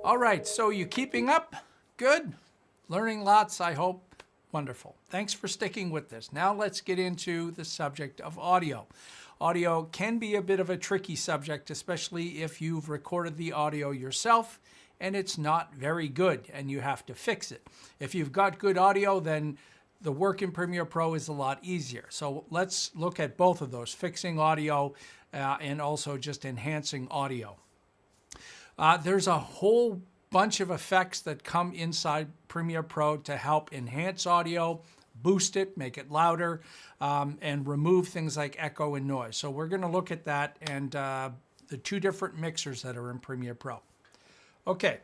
All right, so you keeping up? Good? Learning lots, I hope? Wonderful. Thanks for sticking with this. Now let's get into the subject of audio. Audio can be a bit of a tricky subject, especially if you've recorded the audio yourself and it's not very good and you have to fix it. If you've got good audio, then the work in Premiere Pro is a lot easier. So let's look at both of those, fixing audio and also just enhancing audio. There's a whole bunch of effects that come inside Premiere Pro to help enhance audio, boost it, make it louder, and remove things like echo and noise. So we're going to look at that and the two different mixers that are in Premiere Pro. Okay,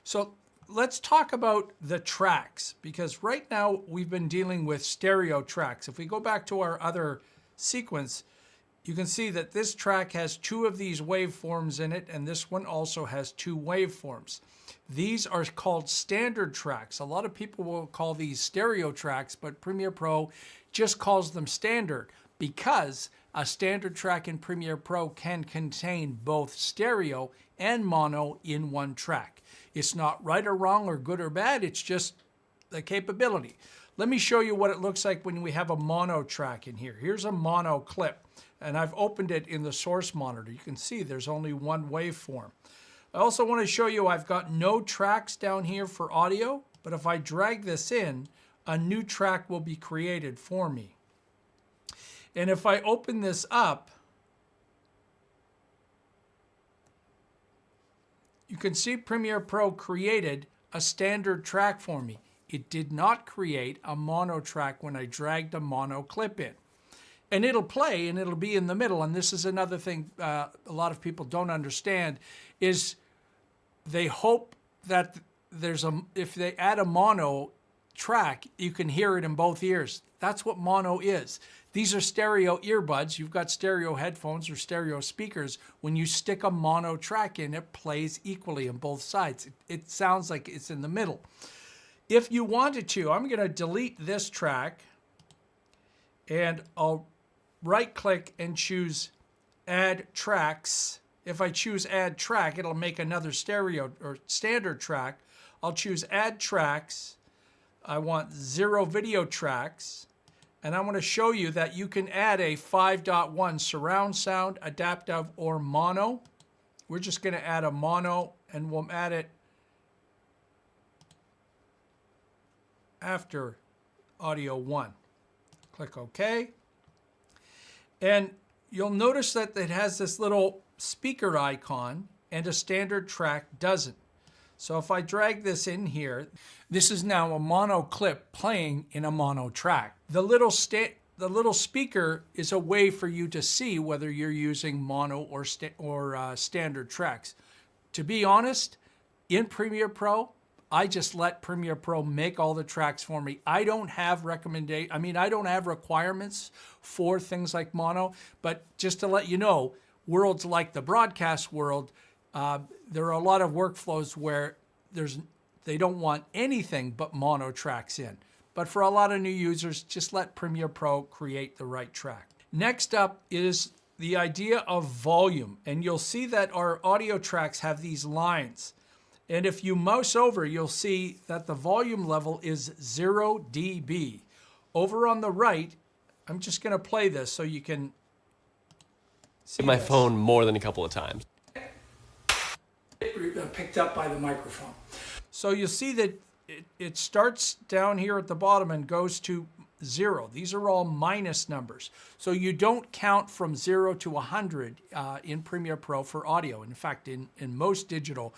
so let's talk about the tracks, because right now we've been dealing with stereo tracks. If we go back to our other sequence, you can see that this track has two of these waveforms in it, and this one also has two waveforms. These are called standard tracks. A lot of people will call these stereo tracks, but Premiere Pro just calls them standard because a standard track in Premiere Pro can contain both stereo and mono in one track. It's not right or wrong or good or bad, it's just the capability. Let me show you what it looks like when we have a mono track in here. Here's a mono clip, and I've opened it in the source monitor. You can see there's only one waveform. I also want to show you I've got no tracks down here for audio, but if I drag this in, a new track will be created for me. And if I open this up, you can see Premiere Pro created a standard track for me. It did not create a mono track when I dragged a mono clip in. And it'll play and it'll be in the middle. And this is another thing a lot of people don't understand is they hope that if they add a mono track, you can hear it in both ears. That's what mono is. These are stereo earbuds. You've got stereo headphones or stereo speakers. When you stick a mono track in, it plays equally on both sides. It sounds like it's in the middle. If you wanted to, I'm going to delete this track and I'll right click and choose add tracks. If I choose add track, it'll make another stereo or standard track. I'll choose add tracks. I want 0 video tracks. And I want to show you that you can add a 5.1 surround sound, adaptive, or mono. We're just going to add a mono and we'll add it after audio 1. Click OK. And you'll notice that it has this little speaker icon and a standard track doesn't. So if I drag this in here, this is now a mono clip playing in a mono track. The little speaker is a way for you to see whether you're using mono or standard tracks. To be honest, in Premiere Pro, I just let Premiere Pro make all the tracks for me. I don't have I don't have requirements for things like mono, but just to let you know, worlds like the broadcast world, there are a lot of workflows where they don't want anything but mono tracks in. But for a lot of new users, just let Premiere Pro create the right track. Next up is the idea of volume. And you'll see that our audio tracks have these lines. And if you mouse over, you'll see that the volume level is 0 dB. Over on the right, I'm just going to play this so you can see my this. phone more than a couple of times. It picked up by the microphone. So you'll see that it starts down here at the bottom and goes to 0. These are all minus numbers. So you don't count from 0 to 100 in Premiere Pro for audio. In fact, in most digital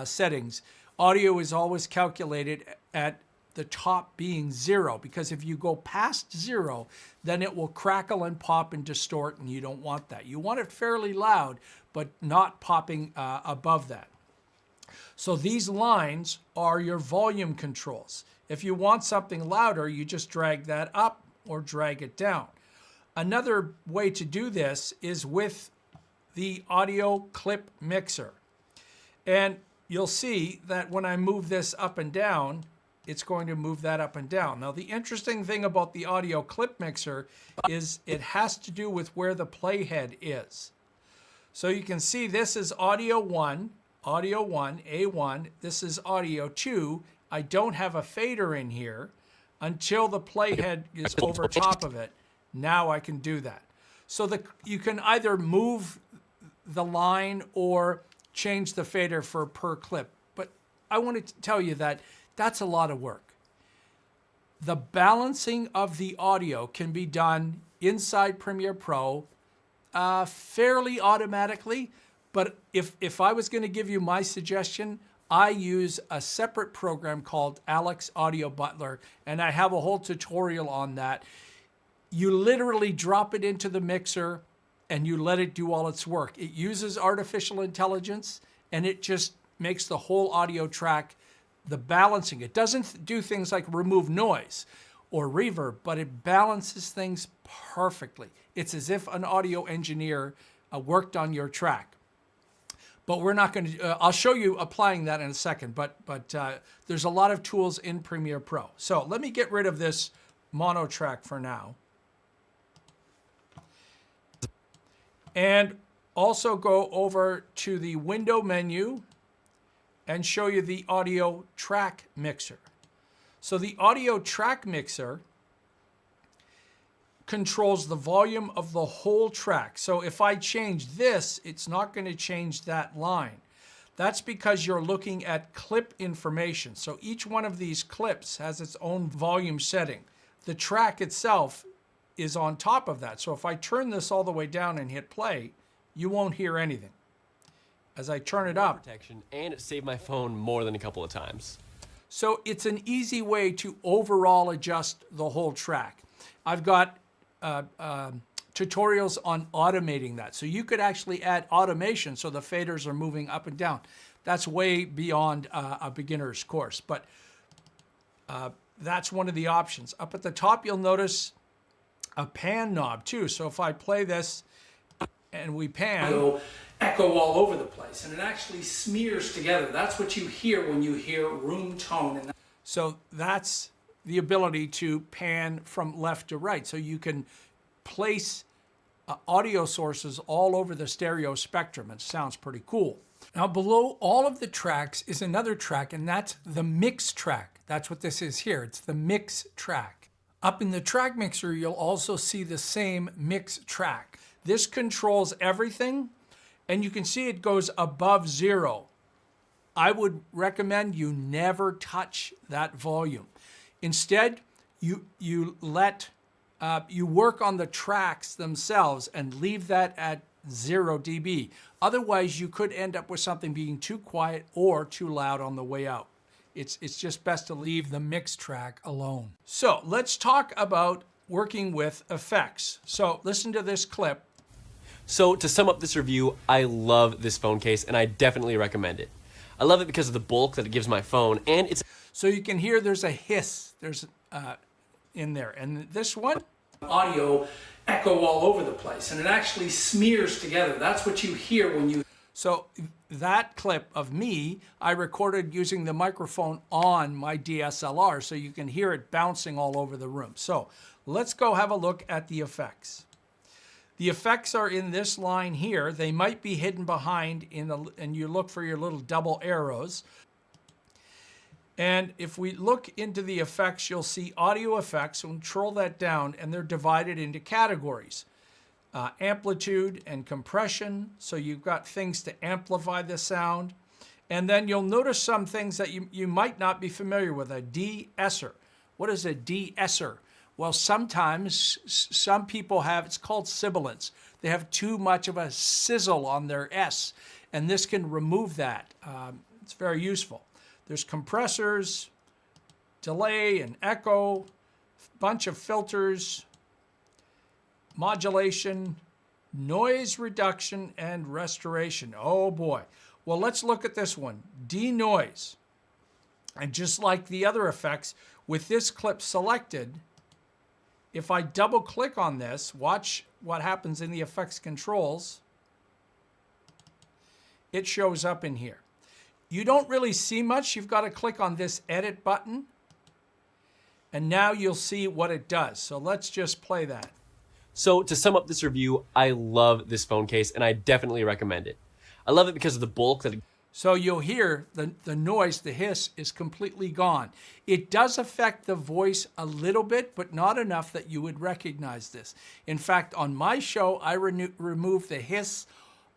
settings, audio is always calculated at the top being 0, because if you go past 0, then it will crackle and pop and distort, and you don't want that. You want it fairly loud, but not popping above that. So these lines are your volume controls. If you want something louder, you just drag that up or drag it down. Another way to do this is with the audio clip mixer. And you'll see that when I move this up and down, it's going to move that up and down. Now, the interesting thing about the audio clip mixer is it has to do with where the playhead is. So you can see this is audio 1, audio 1, A1. This is audio 2. I don't have a fader in here until the playhead is over top of it. Now I can do that. So you can either move the line or change the fader for per clip. But I want to tell you that that's a lot of work. The balancing of the audio can be done inside Premiere Pro fairly automatically. But if I was going to give you my suggestion, I use a separate program called Alex Audio Butler, and I have a whole tutorial on that. You literally drop it into the mixer and you let it do all its work. It uses artificial intelligence and it just makes the whole audio track, the balancing. It doesn't do things like remove noise or reverb, but it balances things perfectly. It's as if an audio engineer worked on your track. But we're not going to, I'll show you applying that in a second, but there's a lot of tools in Premiere Pro. So let me get rid of this mono track for now. And also go over to the window menu and show you the audio track mixer. So the audio track mixer controls the volume of the whole track. So if I change this, it's not going to change that line. That's because you're looking at clip information. So each one of these clips has its own volume setting. The track itself is on top of that. So if I turn this all the way down and hit play, you won't hear anything. As I turn it up, protection, and it saved my phone more than a couple of times. So it's an easy way to overall adjust the whole track. I've got tutorials on automating that. So you could actually add automation so the faders are moving up and down. That's way beyond a beginner's course, but that's one of the options. Up at the top, you'll notice a pan knob too. So if I play this and we pan, it'll echo all over the place and it actually smears together. That's what you hear when you hear room tone. So that's the ability to pan from left to right. So you can place audio sources all over the stereo spectrum. It sounds pretty cool. Now below all of the tracks is another track, and that's the mix track. That's what this is here. It's the mix track. Up in the track mixer, you'll also see the same mix track. This controls everything, and you can see it goes above 0. I would recommend you never touch that volume. Instead, you work on the tracks themselves and leave that at 0 dB. Otherwise, you could end up with something being too quiet or too loud on the way out. It's just best to leave the mix track alone. So let's talk about working with effects. So listen to this clip. So to sum up this review, I love this phone case and I definitely recommend it. I love it because of the bulk that it gives my phone, and it's... So you can hear there's a hiss in there. And this one, audio echo all over the place and it actually smears together. That's what you hear when you... So that clip of me, I recorded using the microphone on my DSLR so you can hear it bouncing all over the room. So let's go have a look at the effects. The effects are in this line here. They might be hidden behind and you look for your little double arrows. And if we look into the effects, you'll see audio effects. So control that down and they're divided into categories. Amplitude and compression. So you've got things to amplify the sound. And then you'll notice some things that you might not be familiar with. A de-esser. What is a de-esser? Well, sometimes some people have, it's called sibilance. They have too much of a sizzle on their S, and this can remove that. It's very useful. There's compressors, delay and echo, bunch of filters, modulation, noise reduction, and restoration. Oh boy. Well, let's look at this one, denoise. And just like the other effects, with this clip selected, if I double click on this, watch what happens in the effects controls. It shows up in here. You don't really see much. You've got to click on this edit button. And now you'll see what it does. So let's just play that. So to sum up this review, I love this phone case and I definitely recommend it. I love it because of the bulk that it... So you'll hear the noise, the hiss is completely gone. It does affect the voice a little bit, but not enough that you would recognize this. In fact, on my show, I removed the hiss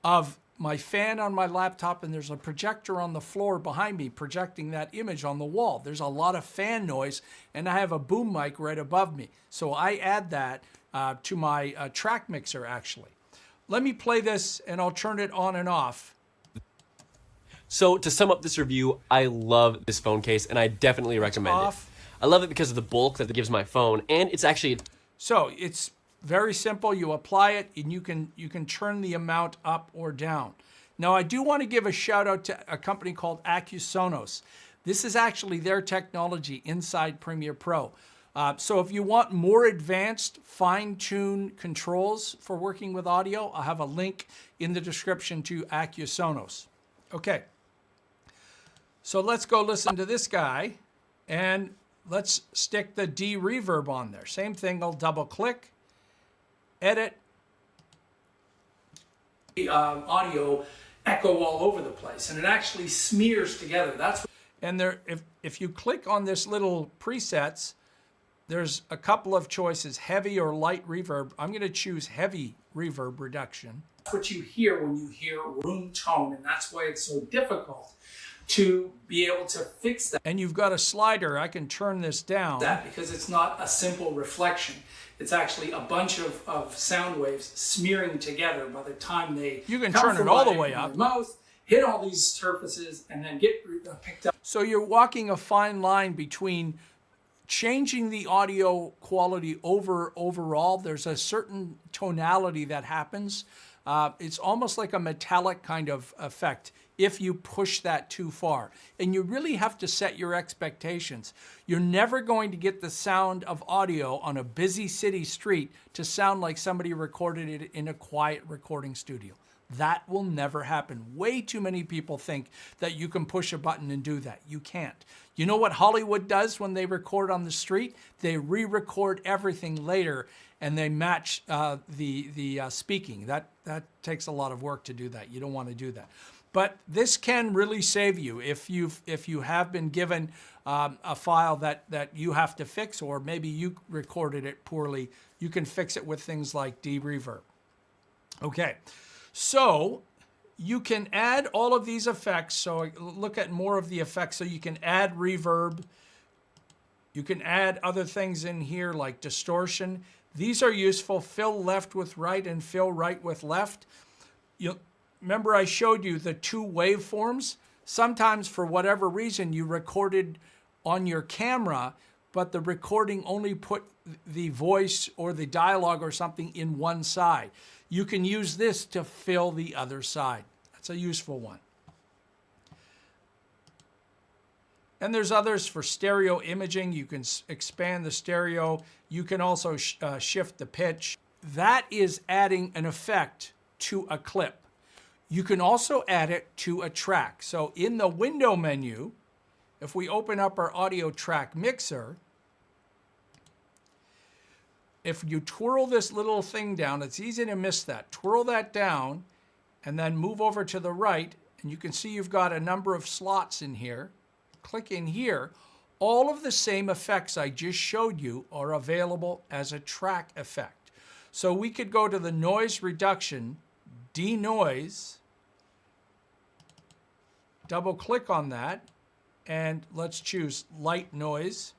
of my fan on my laptop, and there's a projector on the floor behind me projecting that image on the wall. There's a lot of fan noise, and I have a boom mic right above me. So I add that to my track mixer, actually. Let me play this, and I'll turn it on and off. So to sum up this review, I love this phone case and I definitely recommend it. I love it because of the bulk that it gives my phone, and it's actually... So it's very simple. You apply it and you can turn the amount up or down. Now I do want to give a shout out to a company called Sonos. This is actually their technology inside Premiere Pro. So if you want more advanced fine-tuned controls for working with audio, I'll have a link in the description to Sonos. Okay. So let's go listen to this guy, and let's stick the de-reverb on there. Same thing, I'll double click, edit. Audio echo all over the place, and it actually smears together. That's and there. If you click on this little presets, there's a couple of choices: heavy or light reverb. I'm going to choose heavy reverb reduction. That's what you hear when you hear room tone, and that's why it's so difficult to be able to fix that. And you've got a slider. I can turn this down. That because it's not a simple reflection. It's actually a bunch of sound waves smearing together by the time they You can turn it all the way up. Mouth, hit all these surfaces, and then get picked up. So you're walking a fine line between changing the audio quality overall. There's a certain tonality that happens. It's almost like a metallic kind of effect if you push that too far. And you really have to set your expectations. You're never going to get the sound of audio on a busy city street to sound like somebody recorded it in a quiet recording studio. That will never happen. Way too many people think that you can push a button and do that. You can't. You know what Hollywood does when they record on the street? They re-record everything later and they match the speaking. That takes a lot of work to do that. You don't want to do that. But this can really save you if you have been given a file that you have to fix, or maybe you recorded it poorly. You can fix it with things like de-reverb. Okay, so you can add all of these effects. So look at more of the effects. So you can add reverb. You can add other things in here like distortion. These are useful. Fill left with right and fill right with left. Remember I showed you the two waveforms? Sometimes for whatever reason you recorded on your camera, but the recording only put the voice or the dialogue or something in one side. You can use this to fill the other side. That's a useful one. And there's others for stereo imaging. You can expand the stereo. You can also shift the pitch. That is adding an effect to a clip. You can also add it to a track. So in the window menu, if we open up our audio track mixer, if you twirl this little thing down, it's easy to miss that. Twirl that down and then move over to the right, and you can see you've got a number of slots in here. Click in here. All of the same effects I just showed you are available as a track effect. So we could go to the noise reduction, denoise, double click on that, and let's choose light noise.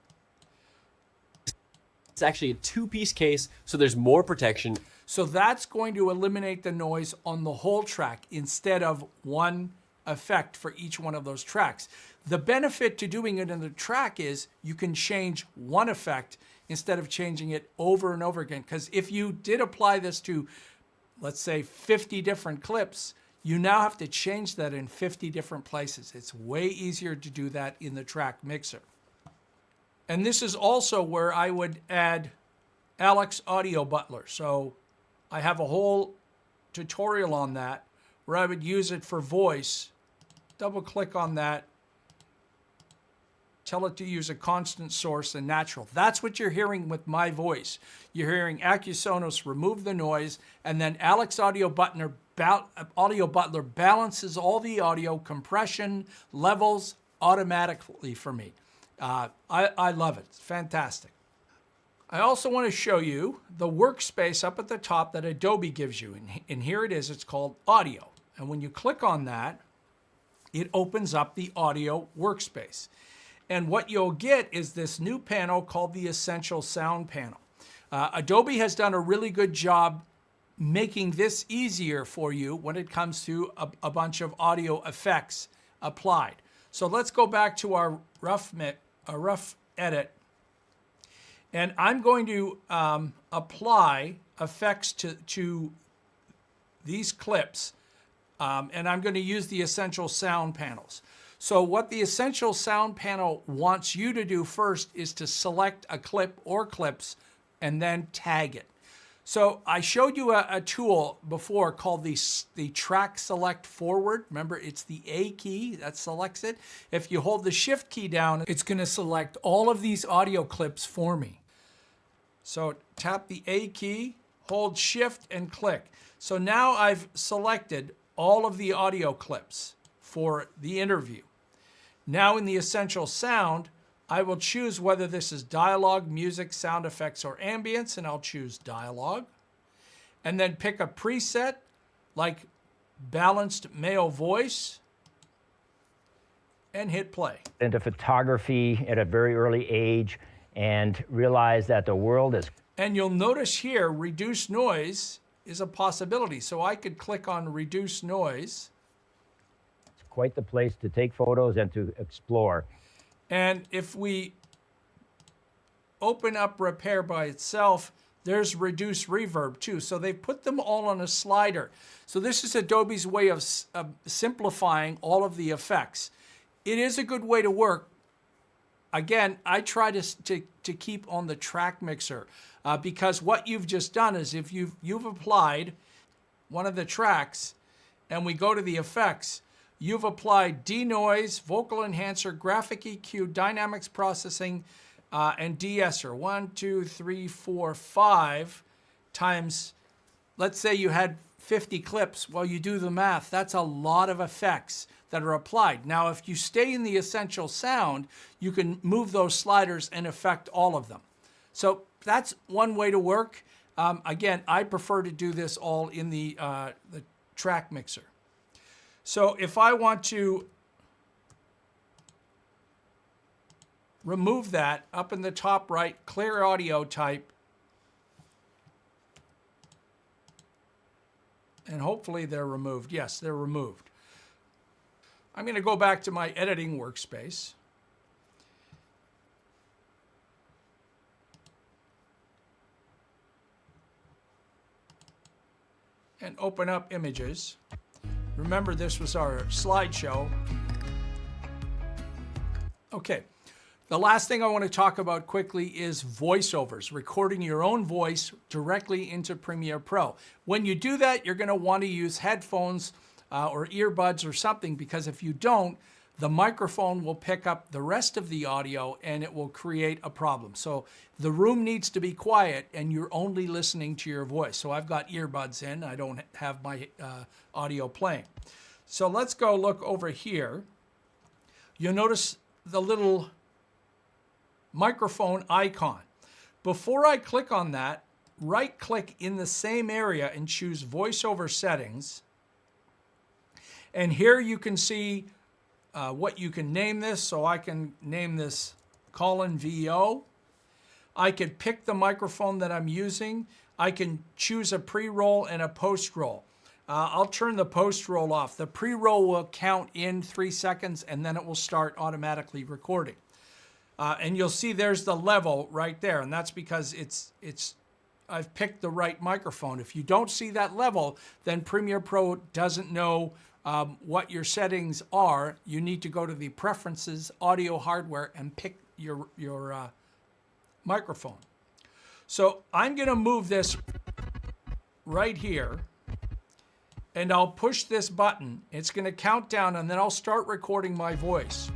It's actually a two-piece case, so there's more protection. So that's going to eliminate the noise on the whole track instead of one effect for each one of those tracks. The benefit to doing it in the track is you can change one effect instead of changing it over and over again. Because if you did apply this to, let's say, 50 different clips, you now have to change that in 50 different places. It's way easier to do that in the track mixer. And this is also where I would add Alex Audio Butler. So I have a whole tutorial on that where I would use it for voice. Double click on that. Tell it to use a constant source and natural. That's what you're hearing with my voice. You're hearing Sonos remove the noise, and then Alex Audio Butler Audio Butler balances all the audio compression levels automatically for me. I love it. It's fantastic. I also want to show you the workspace up at the top that Adobe gives you. And here it is. It's called Audio. And when you click on that, it opens up the audio workspace. And what you'll get is this new panel called the Essential Sound panel. Adobe has done a really good job making this easier for you when it comes to a bunch of audio effects applied. So let's go back to our rough edit. And I'm going to apply effects to these clips. And I'm going to use the Essential Sound panels. So what the Essential Sound panel wants you to do first is to select a clip or clips and then tag it. So I showed you a tool before called the Track Select Forward. Remember, it's the A key that selects it. If you hold the Shift key down, it's going to select all of these audio clips for me. So tap the A key, hold Shift, and click. So now I've selected all of the audio clips for the interview. Now in the Essential Sound, I will choose whether this is dialogue, music, sound effects, or ambience, and I'll choose dialogue. And then pick a preset like balanced male voice and hit play. Into photography at a very early age and realize that the world is... And you'll notice here, reduce noise is a possibility. So I could click on reduce noise. It's quite the place to take photos and to explore. And if we open up repair by itself, there's reduce reverb too. So they've put them all on a slider. So this is Adobe's way of simplifying all of the effects. It is a good way to work. Again, I try to keep on the track mixer because what you've just done is if you've applied one of the tracks and we go to the effects, you've applied denoise, vocal enhancer, graphic EQ, dynamics processing, and de-esser. 1, 2, 3, 4, 5 times, let's say you had 50 clips. Well, you do the math. That's a lot of effects that are applied. Now, if you stay in the Essential Sound, you can move those sliders and affect all of them. So that's one way to work. Again, I prefer to do this all in the track mixer. So if I want to remove that, up in the top right, clear audio type, and hopefully they're removed. Yes, they're removed. I'm going to go back to my editing workspace. And open up images. Remember, this was our slideshow. Okay, the last thing I want to talk about quickly is voiceovers, recording your own voice directly into Premiere Pro. When you do that, you're going to want to use headphones or earbuds or something, because if you don't, the microphone will pick up the rest of the audio and it will create a problem. So the room needs to be quiet and you're only listening to your voice. So I've got earbuds in, I don't have my audio playing. So let's go look over here. You'll notice the little microphone icon. Before I click on that, right click in the same area and choose voiceover settings. And here you can see what you can name this. So I can name this Colin VO. I could pick the microphone that I'm using. I can choose a pre-roll and a post-roll. I'll turn the post-roll off. The pre-roll will count in 3 seconds and then it will start automatically recording. And you'll see there's the level right there, and that's because I've picked the right microphone. If you don't see that level, then Premiere Pro doesn't know what your settings are. You need to go to the Preferences, Audio Hardware, and pick your microphone. So I'm going to move this right here, and I'll push this button. It's going to count down, and then I'll start recording my voice.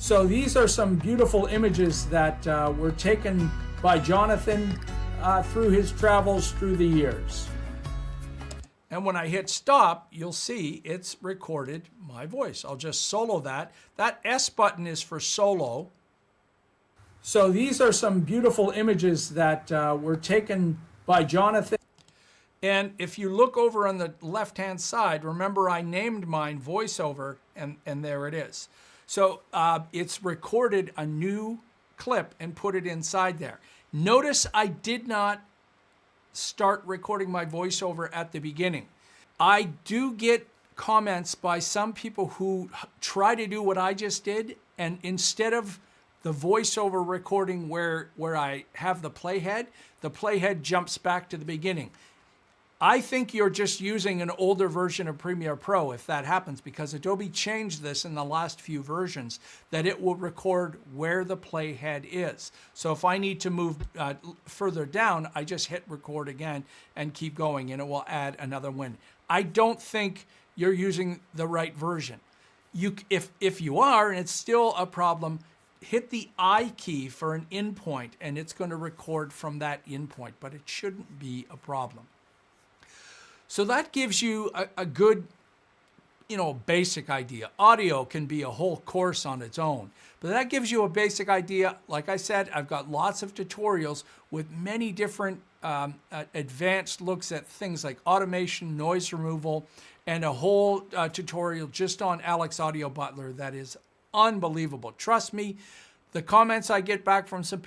So these are some beautiful images that were taken by Jonathan through his travels through the years. And when I hit stop, you'll see it's recorded my voice. I'll just solo that. That S button is for solo. So these are some beautiful images that were taken by Jonathan. And if you look over on the left-hand side, remember I named mine voiceover, and there it is. So it's recorded a new clip and put it inside there. Notice I did not start recording my voiceover at the beginning. I do get comments by some people who try to do what I just did, and instead of the voiceover recording where I have the playhead jumps back to the beginning. I think you're just using an older version of Premiere Pro if that happens, because Adobe changed this in the last few versions that it will record where the playhead is. So if I need to move further down, I just hit record again and keep going, and it will add another one. I don't think you're using the right version. If you are, and it's still a problem, hit the I key for an in point, and it's going to record from that in point, but it shouldn't be a problem. So that gives you a good, basic idea. Audio can be a whole course on its own, but that gives you a basic idea. Like I said, I've got lots of tutorials with many different advanced looks at things like automation, noise removal, and a whole tutorial just on Alex Audio Butler that is unbelievable. Trust me, the comments I get back from some people